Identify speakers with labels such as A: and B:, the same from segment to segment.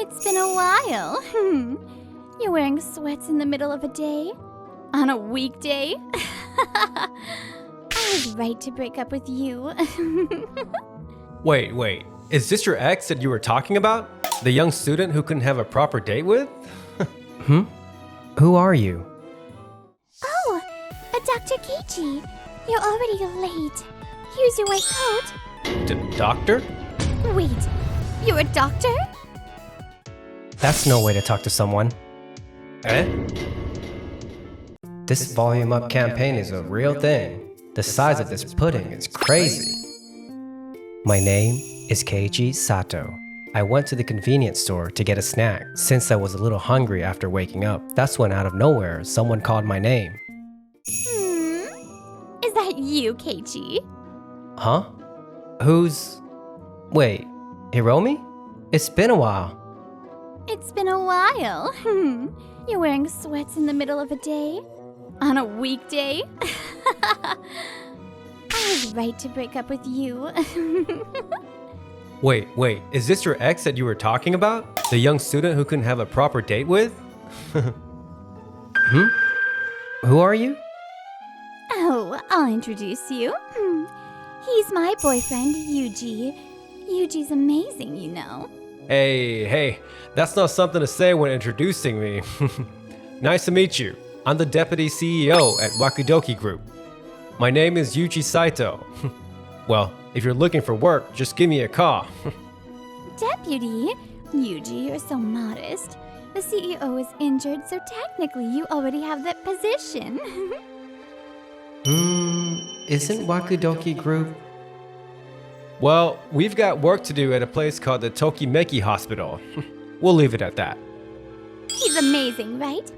A: It's been a while. You're wearing sweats in the middle of a day? On a weekday? I was right to break up with you.
B: Wait. Is this your ex that you were talking about? The young student who couldn't have a proper date with?
C: Who are you?
A: Oh, Dr. Keiichi. You're already late. Here's your white coat.
B: Doctor?
A: Wait, you're a doctor?
C: That's no way to talk to someone.
B: Eh?
C: This volume up campaign is a real thing. The size of this pudding is crazy. My name is Keiichi Sato. I went to the convenience store to get a snack since I was a little hungry after waking up. That's when out of nowhere, someone called my name.
A: Is that you, Keiichi?
C: Huh? Wait, Hiromi? It's been a while.
A: It's been a while. You're wearing sweats in the middle of a day? On a weekday? I was right to break up with you.
B: Wait, is this your ex that you were talking about? The young student who couldn't have a proper date with?
C: Who are you?
A: Oh, I'll introduce you. He's my boyfriend, Yuji. Yuji's amazing, you know.
B: Hey, that's not something to say when introducing me. Nice to meet you. I'm the deputy CEO at Wakudoki Group. My name is Yuji Saito. Well, if you're looking for work, just give me a call.
A: Deputy? Yuji, you're so modest. The CEO is injured, so technically you already have that position.
C: Isn't Wakudoki Group?
B: Well, we've got work to do at a place called the Tokimeki Hospital. We'll leave it at that.
A: He's amazing, right?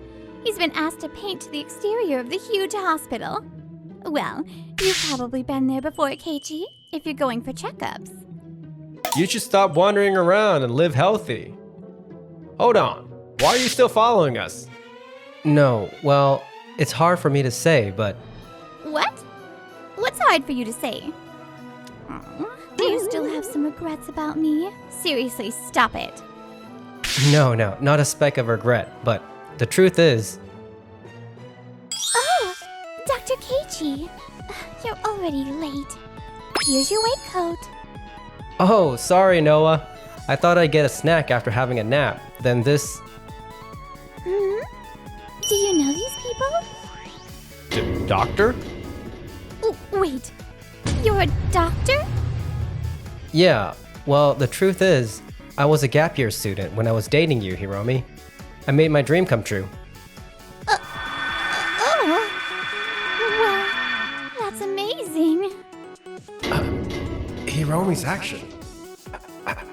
A: He's been asked to paint the exterior of the huge hospital. Well, you've probably been there before, Keiichi, if you're going for checkups.
B: You should stop wandering around and live healthy. Hold on, why are you still following us?
C: No, well, it's hard for me to say, but...
A: What? What's hard for you to say? Do you still have some regrets about me? Seriously, stop it.
C: No, not a speck of regret, but the truth is...
A: Oh, Dr. Keiichi. You're already late. Here's your white coat.
C: Oh, sorry, Noah. I thought I'd get a snack after having a nap. Then this...
A: Do you know these people?
B: Doctor?
A: Oh, wait. You're a doctor?
C: Yeah, well, the truth is, I was a gap year student when I was dating you, Hiromi. I made my dream come true.
A: Oh. Well, that's amazing.
B: Hiromi's action.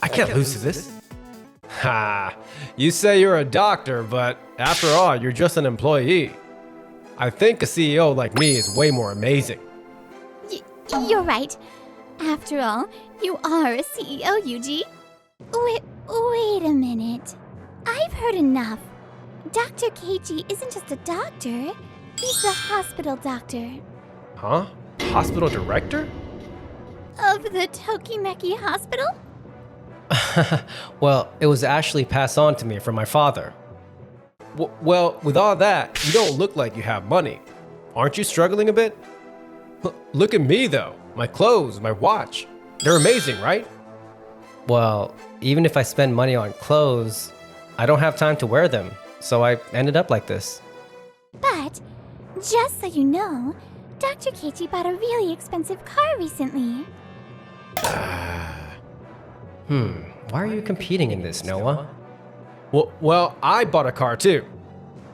B: I can't lose to this. Ha! You say you're a doctor, but after all, you're just an employee. I think a CEO like me is way more amazing.
A: You're right. After all, you are a CEO, Yuji. Wait a minute. I've heard enough. Dr. Keiichi isn't just a doctor. He's the hospital doctor.
B: Huh? Hospital director?
A: Of the Tokimeki Hospital?
C: Well, it was actually passed on to me from my father.
B: Well, with all that, you don't look like you have money. Aren't you struggling a bit? Look at me though. My clothes, my watch. They're amazing, right?
C: Well, even if I spend money on clothes, I don't have time to wear them, so I ended up like this.
A: But, just so you know, Dr. Keiichi bought a really expensive car recently.
C: Why are you competing in this, Noah?
B: Well, I bought a car too.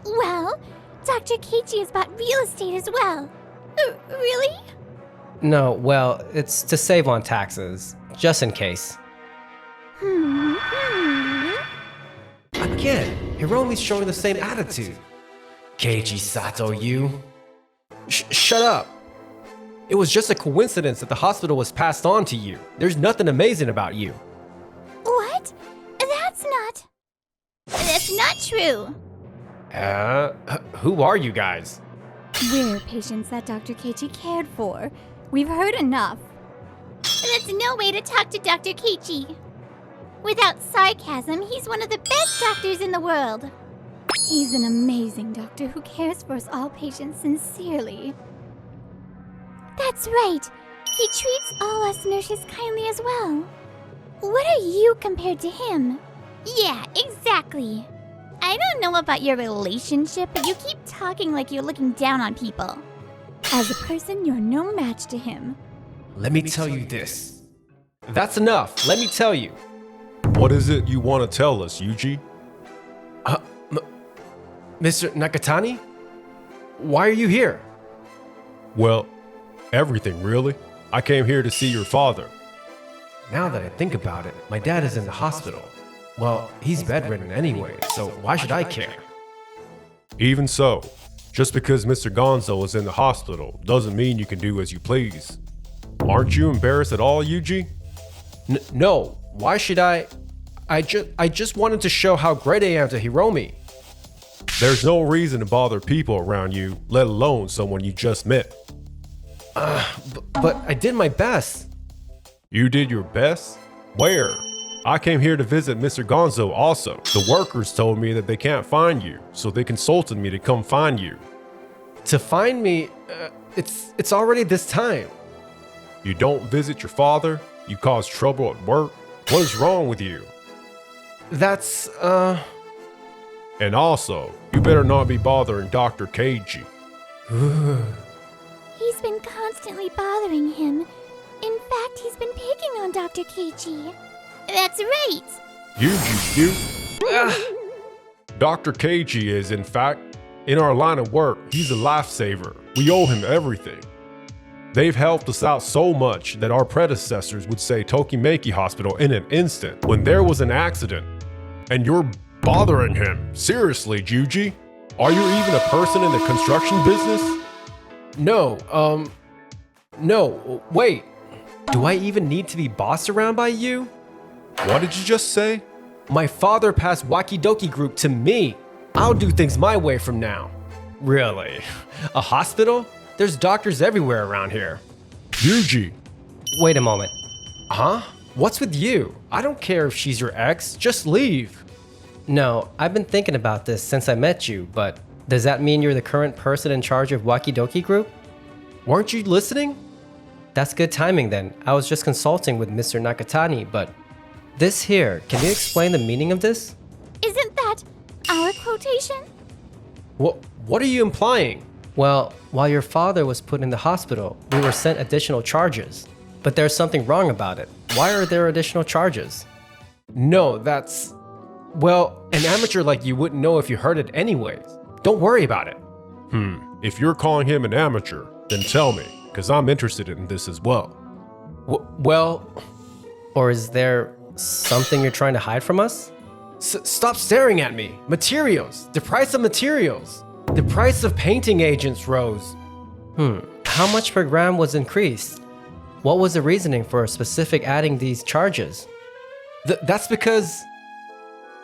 A: Well, Dr. Keiichi has bought real estate as well. Really?
C: No, well, it's to save on taxes, just in case.
B: Again, Hiromi's showing the same attitude. Keiichi Sato, you. Shut up. It was just a coincidence that the hospital was passed on to you. There's nothing amazing about you.
A: What? That's not true.
B: Who are you guys?
A: We're patients that Dr. Keiichi cared for. We've heard enough. That's no way to talk to Dr. Keiichi. Without sarcasm, he's one of the best doctors in the world. He's an amazing doctor who cares for us all patients sincerely. That's right. He treats all us nurses kindly as well. What are you compared to him? Yeah, exactly. I don't know about your relationship, but you keep talking like you're looking down on people. As a person, you're no match to him.
B: Let me tell you this. That's enough. Let me tell you.
D: What is it you want to tell us, Yuji?
B: Mr. Nakatani? Why are you here?
D: Well, everything really. I came here to see your father.
B: Now that I think about it, my dad is in the hospital. Well, he's bedridden anyway, so why should I care?
D: Even so, just because Mr. Gonzo is in the hospital doesn't mean you can do as you please. Aren't you embarrassed at all, Yuji?
B: No, why should I just wanted to show how great I am to Hiromi.
D: There's no reason to bother people around you, let alone someone you just met.
B: But I did my best.
D: You did your best? Where? I came here to visit Mr. Gonzo also. The workers told me that they can't find you, so they consulted me to come find you.
B: To find me, it's already this time.
D: You don't visit your father? You cause trouble at work? What is wrong with you?
B: That's,
D: And also, you better not be bothering Dr. Keiji.
A: He's been constantly bothering him. In fact, he's been picking on Dr. Keiji. That's right.
D: Dr. Keiji is, in fact, in our line of work, he's a lifesaver. We owe him everything. They've helped us out so much that our predecessors would say Tokimeki Hospital in an instant when there was an accident. And you're bothering him. Seriously, Juji? Are you even a person in the construction business?
B: No, wait. Do I even need to be bossed around by you?
D: What did you just say?
B: My father passed Wakidoki Group to me. I'll do things my way from now. Really? A hospital? There's doctors everywhere around here.
D: Yuji!
C: Wait a moment.
B: Huh? What's with you? I don't care if she's your ex, just leave.
C: No, I've been thinking about this since I met you, but does that mean you're the current person in charge of Wakidoki Group?
B: Weren't you listening?
C: That's good timing then. I was just consulting with Mr. Nakatani, but this here, can you explain the meaning of this?
A: Isn't that our quotation?
B: What are you implying?
C: Well, while your father was put in the hospital, we were sent additional charges. But there's something wrong about it. Why are there additional charges?
B: No, that's... Well, an amateur like you wouldn't know if you heard it anyways. Don't worry about it.
D: If you're calling him an amateur, then tell me, because I'm interested in this as well.
B: Well...
C: Or is there something you're trying to hide from us?
B: Stop staring at me. Materials. The price of materials. The price of painting agents rose.
C: How much per gram was increased? What was the reasoning for specific adding these charges?
B: That's because...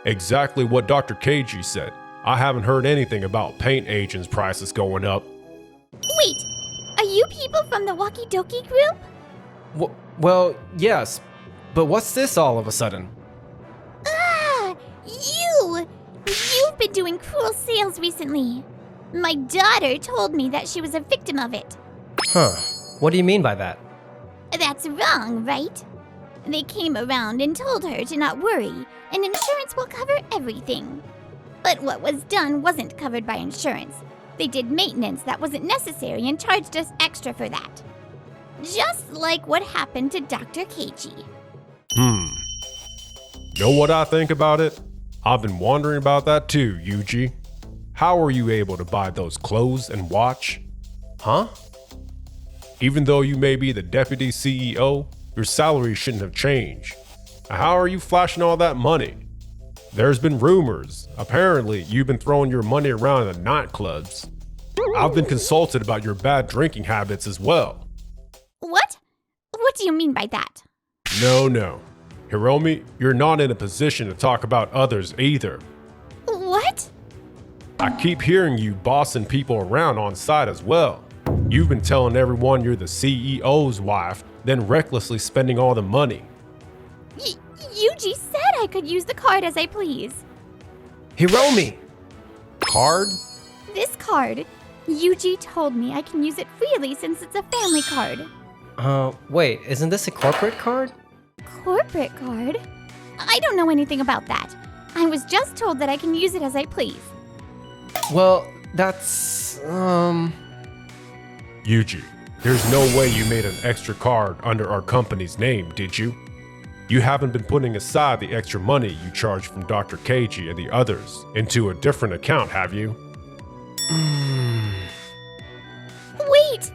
D: Exactly what Dr. Keiji said. I haven't heard anything about paint agents' prices going up.
A: Wait, are you people from the Wakidoki Group?
B: Well, yes. But what's this all of a sudden?
A: Ah, you've been doing cruel sales recently. My daughter told me that she was a victim of it.
C: Huh. What do you mean by that?
A: That's wrong, right? They came around and told her to not worry, and insurance will cover everything. But what was done wasn't covered by insurance. They did maintenance that wasn't necessary and charged us extra for that. Just like what happened to Dr. Keiji.
D: Know what I think about it? I've been wondering about that too, Yuji. How were you able to buy those clothes and watch?
B: Huh?
D: Even though you may be the deputy CEO, your salary shouldn't have changed. How are you flashing all that money? There's been rumors. Apparently, you've been throwing your money around in the nightclubs. I've been consulted about your bad drinking habits as well.
A: What? What do you mean by that?
D: No. Hiromi, you're not in a position to talk about others either.
A: What?
D: I keep hearing you bossing people around on site as well. You've been telling everyone you're the CEO's wife, then recklessly spending all the money.
A: Yuji said I could use the card as I please.
B: Hiromi!
D: Card?
A: This card, Yuji told me I can use it freely since it's a family card.
C: Wait, isn't this a corporate card?
A: Corporate card? I don't know anything about that. I was just told that I can use it as I please.
C: Well, that's,
D: Yuji, there's no way you made an extra card under our company's name, did you? You haven't been putting aside the extra money you charged from Dr. Keiji and the others into a different account, have you?
A: Wait!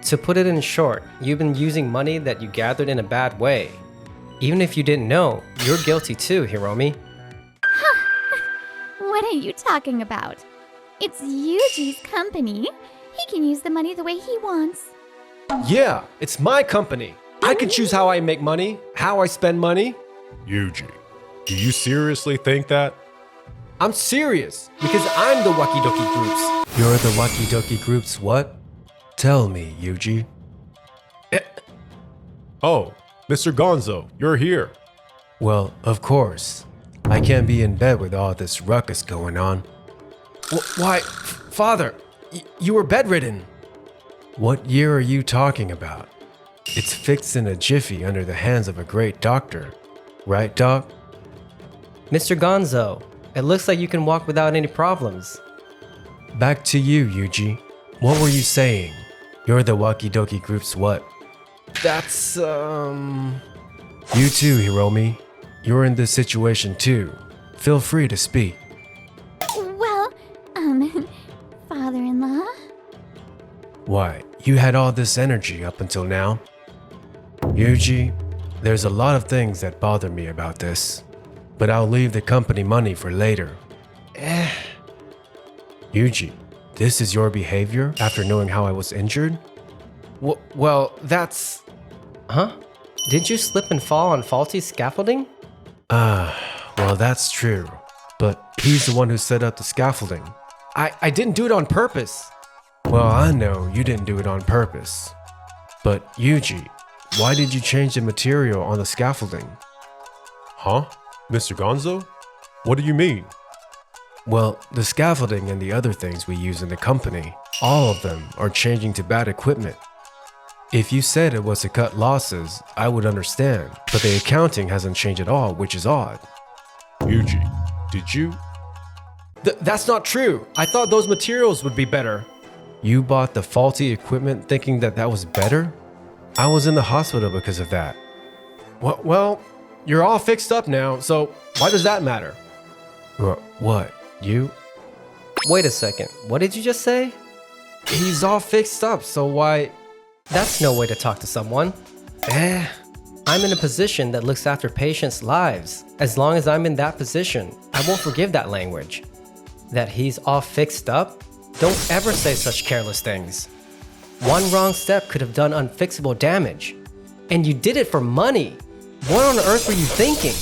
C: To put it in short, you've been using money that you gathered in a bad way. Even if you didn't know, you're guilty too, Hiromi.
A: What are you talking about? It's Yuji's company. He can use the money the way he wants.
B: Yeah, it's my company. I can choose how I make money, how I spend money.
D: Yuji, do you seriously think that?
B: I'm serious, because I'm the Wakidoki Groups. You're the Wakidoki Groups what? Tell me, Yuji.
D: Oh, Mr. Gonzo, you're here.
B: Well, of course. I can't be in bed with all this ruckus going on. Why, Father, you were bedridden. What year are you talking about? It's fixed in a jiffy under the hands of a great doctor. Right, Doc?
C: Mr. Gonzo, it looks like you can walk without any problems.
B: Back to you, Yuji. What were you saying? You're the Wakidoki Group's what? That's, You too, Hiromi. You're in this situation too. Feel free to speak.
A: Well, father-in-law?
B: Why, you had all this energy up until now? Yuji, there's a lot of things that bother me about this, but I'll leave the company money for later. Yuji, this is your behavior after knowing how I was injured? Well, that's...
C: Huh? Did you slip and fall on faulty scaffolding?
B: Well, that's true. But he's the one who set up the scaffolding. I didn't do it on purpose. Well, I know you didn't do it on purpose. But Yuji, why did you change the material on the scaffolding?
D: Huh? Mr. Gonzo? What do you mean?
B: Well, the scaffolding and the other things we use in the company, all of them are changing to bad equipment. If you said it was to cut losses, I would understand, but the accounting hasn't changed at all, which is odd.
D: Yuji, did you?
B: That's not true. I thought those materials would be better. You bought the faulty equipment thinking that that was better? I was in the hospital because of that. Well, you're all fixed up now, so why does that matter? What? You?
C: Wait a second, what did you just say?
B: He's all fixed up, so why...
C: That's no way to talk to someone. I'm in a position that looks after patients' lives. As long as I'm in that position, I won't forgive that language. That he's all fixed up? Don't ever say such careless things. One wrong step could have done unfixable damage. And you did it for money. What on earth were you thinking?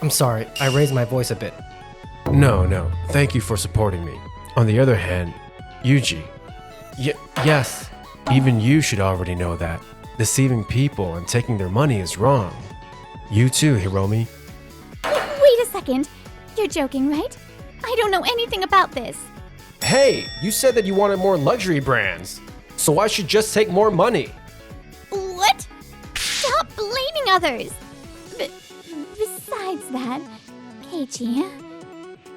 C: I'm sorry, I raised my voice a bit.
B: No, thank you for supporting me. On the other hand, Yuji, yes, even you should already know that. Deceiving people and taking their money is wrong. You too, Hiromi.
A: Wait a second. You're joking, right? I don't know anything about this.
B: Hey, you said that you wanted more luxury brands, so I should just take more money.
A: What? Stop blaming others. Besides that, Keiji,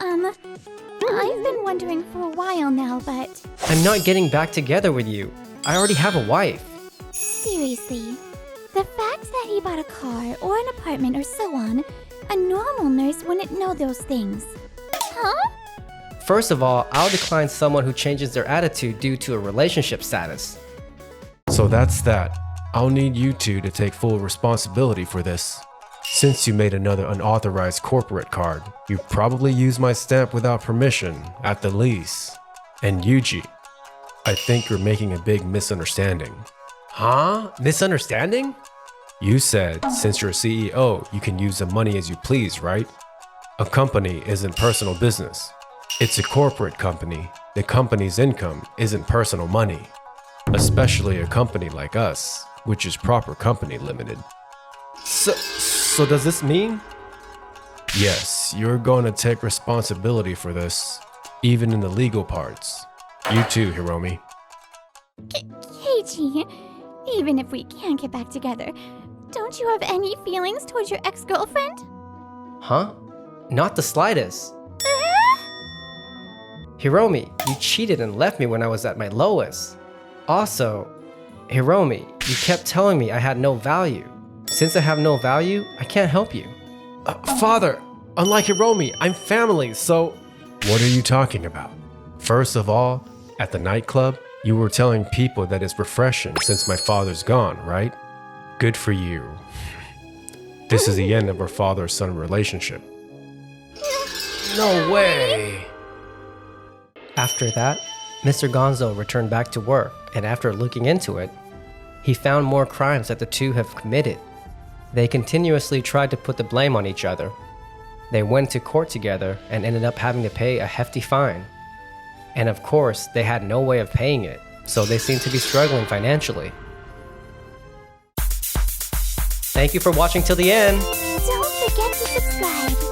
A: I've been wondering for a while now, but...
C: I'm not getting back together with you. I already have a wife.
A: Seriously, the fact that he bought a car or an apartment or so on, a normal nurse wouldn't know those things. Huh?
C: First of all, I'll decline someone who changes their attitude due to a relationship status.
B: So that's that. I'll need you two to take full responsibility for this. Since you made another unauthorized corporate card, you probably used my stamp without permission, at the least. And Yuji, I think you're making a big misunderstanding. Huh? Misunderstanding? You said, since you're a CEO, you can use the money as you please, right? A company isn't personal business. It's a corporate company. The company's income isn't personal money. Especially a company like us, which is proper company limited. So does this mean? Yes, you're going to take responsibility for this, even in the legal parts. You too, Hiromi.
A: Keiji, even if we can't get back together, don't you have any feelings towards your ex-girlfriend?
C: Huh? Not the slightest. Hiromi, you cheated and left me when I was at my lowest. Also, Hiromi, you kept telling me I had no value. Since I have no value, I can't help you.
B: Father, unlike Hiromi, I'm family, so... What are you talking about? First of all, at the nightclub, you were telling people that it's refreshing since my father's gone, right? Good for you. This is the end of our father-son relationship. No way!
C: After that, Mr. Gonzo returned back to work, and after looking into it, he found more crimes that the two have committed. They continuously tried to put the blame on each other. They went to court together and ended up having to pay a hefty fine. And of course, they had no way of paying it, so they seemed to be struggling financially. Thank you for watching till the end!
A: Don't forget to subscribe.